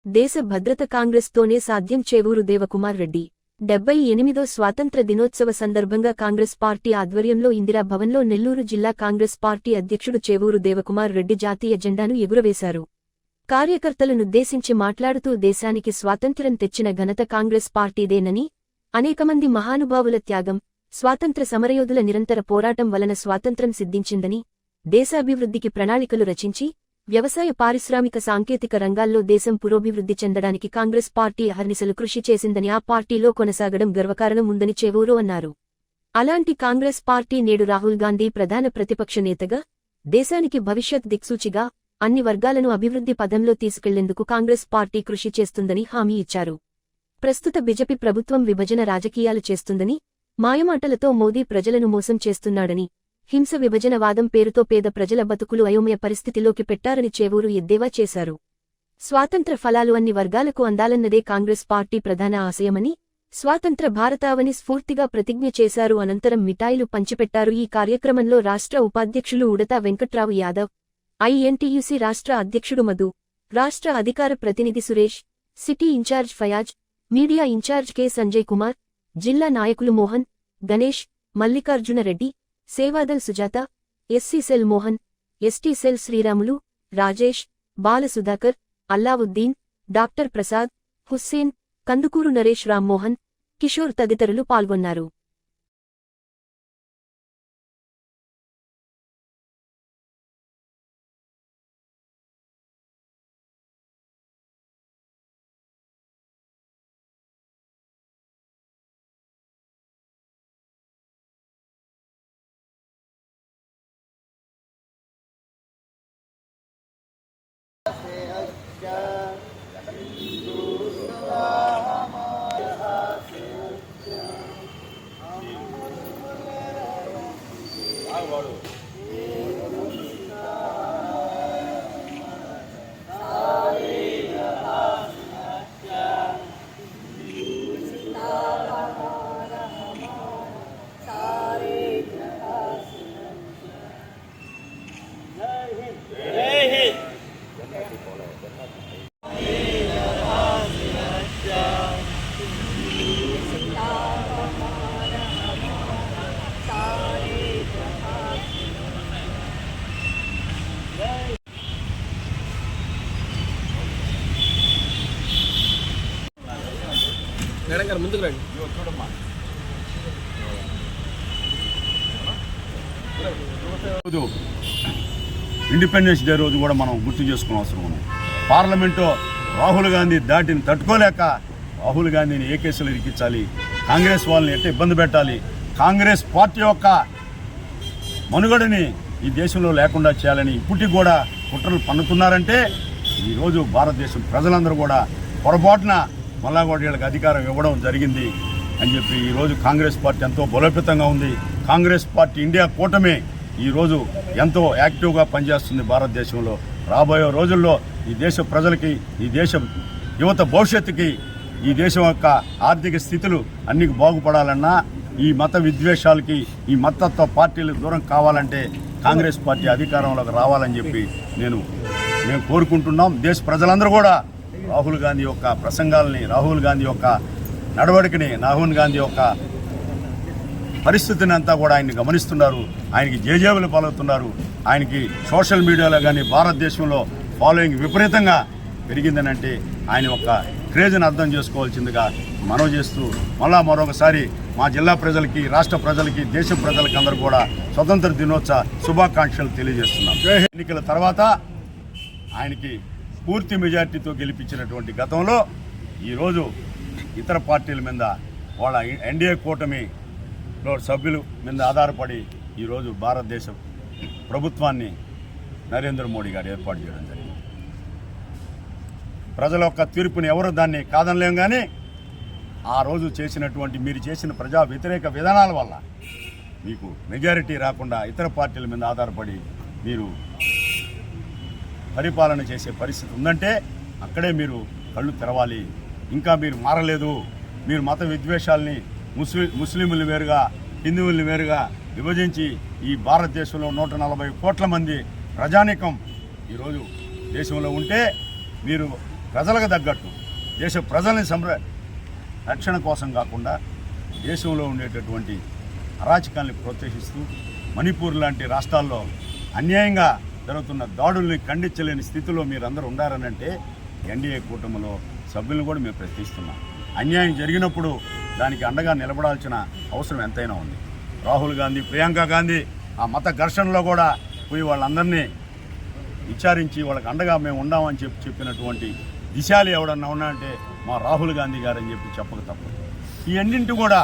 దేశ భద్రత కాంగ్రెస్తోనే సాధ్యం చేవూరు దేవకుమార్ రెడ్డి 78వ స్వాతంత్ర దినోత్సవ సందర్భంగా కాంగ్రెస్ పార్టీ ఆధ్వర్యంలో ఇందిరా భవన్లో నెల్లూరు జిల్లా కాంగ్రెస్ పార్టీ అధ్యక్షుడు చేవూరు దేవకుమార్ రెడ్డి జాతీయ జెండాను ఎగురవేశారు. కార్యకర్తలనుద్దేశించి మాట్లాడుతూ దేశానికి స్వాతంత్ర్యం తెచ్చిన ఘనత కాంగ్రెస్ పార్టీదేనని, అనేకమంది మహానుభావుల త్యాగం, స్వాతంత్ర సమరయోధుల నిరంతర పోరాటం వలన స్వాతంత్ర్యం సిద్ధించిందని, దేశాభివృద్ధికి ప్రణాళికలు రచించి వ్యవసాయ పారిశ్రామిక సాంకేతిక రంగాల్లో దేశం పురోభివృద్ధి చెందడానికి కాంగ్రెస్ పార్టీ అహర్నిశలు కృషి చేసిందని, ఆ పార్టీలో కొనసాగడం గర్వకారణం ఉందని చేవూరు అన్నారు. అలాంటి కాంగ్రెస్ పార్టీ నేడు రాహుల్ గాంధీ ప్రధాన ప్రతిపక్ష నేతగా, దేశానికి భవిష్యత్ దిక్సూచిగా అన్ని వర్గాలను అభివృద్ధి పథంలో తీసుకెళ్లేందుకు కాంగ్రెస్ పార్టీ కృషి చేస్తుందని హామీ ఇచ్చారు. ప్రస్తుత బీజేపీ ప్రభుత్వం విభజన రాజకీయాలు చేస్తుందని, మాయమాటలతో మోదీ ప్రజలను మోసం చేస్తున్నాడని, హింస విభజన వాదం పేరుతో పేద ప్రజల బతుకులు అయోమయ పరిస్థితిలోకి పెట్టారని చేవూరు ఎద్దేవా చేశారు. స్వాతంత్ర ఫలాలు అన్ని వర్గాలకు అందాలన్నదే కాంగ్రెస్ పార్టీ ప్రధాన ఆశయమని, స్వాతంత్ర భారతావని స్ఫూర్తిగా ప్రతిజ్ఞ చేశారు. అనంతరం మిఠాయిలు పంచిపెట్టారు. ఈ కార్యక్రమంలో రాష్ట్ర ఉపాధ్యక్షులు ఉడతా వెంకట్రావు యాదవ్, ఐఎన్టీయూసీ రాష్ట్ర అధ్యక్షుడు మధు, రాష్ట్ర అధికార ప్రతినిధి Suresh, city incharge Fayaz, media incharge K Sanjay Kumar, జిల్లా నాయకులు Mohan, Ganesh, Mallikarjuna Reddy, Sevadal Sujatha, SC cell Mohan, ST cell Sriramulu, Rajesh, Balasudhakar, Allauddin, doctor Prasad, Hussain, Kandukuru Naresh, Rammohan, Kishore తదితరులు పాల్గొన్నారు. ముందుకు రండి. ఇండిపెండెన్స్ డే రోజు కూడా మనం గుర్తు చేసుకునే అవసరం ఉంది. పార్లమెంటు రాహుల్ గాంధీ దాటిని తట్టుకోలేక రాహుల్ గాంధీని ఏ కేసులు ఇరికించాలి, కాంగ్రెస్ వాళ్ళని ఎట్లా ఇబ్బంది పెట్టాలి, కాంగ్రెస్ పార్టీ యొక్క మనుగడని ఈ దేశంలో లేకుండా చేయాలని ఇప్పటికి కూడా కుట్రలు పన్నుతున్నారంటే, ఈరోజు భారతదేశం ప్రజలందరూ కూడా పొరపాటున మళ్ళా కూడా వీళ్ళకి అధికారం ఇవ్వడం జరిగింది అని చెప్పి ఈరోజు కాంగ్రెస్ పార్టీ ఎంతో బలోపేతంగా ఉంది. కాంగ్రెస్ పార్టీ ఇండియా కూటమి ఈరోజు ఎంతో యాక్టివ్గా పనిచేస్తుంది భారతదేశంలో. రాబోయే రోజుల్లో ఈ దేశ ప్రజలకి, ఈ దేశ యువత భవిష్యత్తుకి, ఈ దేశం యొక్క ఆర్థిక స్థితులు అన్ని బాగుపడాలన్నా, ఈ మత విద్వేషాలకి, ఈ మతత్వ పార్టీలకు దూరం కావాలంటే కాంగ్రెస్ పార్టీ అధికారంలోకి రావాలని చెప్పి మేము కోరుకుంటున్నాం. దేశ ప్రజలందరూ కూడా రాహుల్ గాంధీ యొక్క ప్రసంగాలని, రాహుల్ గాంధీ యొక్క నడవడికని, రాహుల్ గాంధీ యొక్క పరిస్థితిని అంతా కూడా ఆయన్ని గమనిస్తున్నారు. ఆయనకి జేజేబులు పాల్గొతున్నారు. ఆయనకి సోషల్ మీడియాలో కానీ భారతదేశంలో ఫాలోయింగ్ విపరీతంగా పెరిగిందని అంటే ఆయన యొక్క క్రేజ్ని అర్థం చేసుకోవాల్సిందిగా మనవి చేస్తూ, మరొకసారి మా జిల్లా ప్రజలకి, రాష్ట్ర ప్రజలకి, దేశ ప్రజలకి అందరూ కూడా స్వతంత్ర దినోత్సవ శుభాకాంక్షలు తెలియజేస్తున్నాం. ఎన్నికల తర్వాత ఆయనకి పూర్తి మెజార్టీతో గెలిపించినటువంటి గతంలో ఈరోజు ఇతర పార్టీల మీద, వాళ్ళ ఎన్డీఏ కూటమిలో సభ్యుల మీద ఆధారపడి ఈరోజు భారతదేశ ప్రభుత్వాన్ని నరేంద్ర మోడీ గారు ఏర్పాటు చేయడం జరిగింది. ప్రజల యొక్క తీర్పుని ఎవరు దాన్ని కాదనలేం. కానీ ఆ రోజు మీరు చేసిన ప్రజా వ్యతిరేక విధానాల వల్ల మీకు మెజారిటీ రాకుండా ఇతర పార్టీల మీద ఆధారపడి మీరు పరిపాలన చేసే పరిస్థితి ఉందంటే అక్కడే మీరు కళ్ళు తెరవాలి. ఇంకా మీరు మారలేదు. మీరు మత విద్వేషాలని, ముస్లింలు వేరుగా, హిందువుల్ని వేరుగా విభజించి ఈ భారతదేశంలో 140 కోట్ల మంది ప్రజానీకం ఈరోజు దేశంలో ఉంటే మీరు ప్రజలకు తగ్గట్టు దేశ ప్రజల్ని రక్షణ కోసం కాకుండా దేశంలో ఉండేటటువంటి అరాచకాల్ని ప్రోత్సహిస్తూ మణిపూర్ లాంటి రాష్ట్రాల్లో అన్యాయంగా జరుగుతున్న దాడుల్ని ఖండించలేని స్థితిలో మీరందరూ ఉండారనంటే ఎన్డీఏ కూటమిలో సభ్యులను కూడా మేము ప్రశ్నిస్తున్నాం. అన్యాయం జరిగినప్పుడు దానికి అండగా నిలబడాల్సిన అవసరం ఎంతైనా ఉంది. రాహుల్ గాంధీ, ప్రియాంక గాంధీ ఆ మత ఘర్షణలో కూడా పోయి వాళ్ళందరినీ విచారించి వాళ్ళకి అండగా మేము ఉండామని చెప్పినటువంటి దిశాలు ఎవడన్నా ఉన్నాయంటే మా రాహుల్ గాంధీ గారని చెప్పక తప్పదు. ఈ అన్నింటి కూడా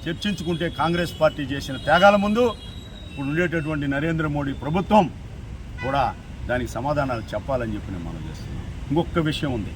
చర్చించుకుంటే కాంగ్రెస్ పార్టీ చేసిన త్యాగాల ముందు ఇప్పుడు ఉండేటటువంటి నరేంద్ర మోడీ ప్రభుత్వం కూడా దానికి సమాధానాలు చెప్పాలని చెప్పి నేను మనం చేస్తున్నాం. ఇంకొక విషయం ఉంది.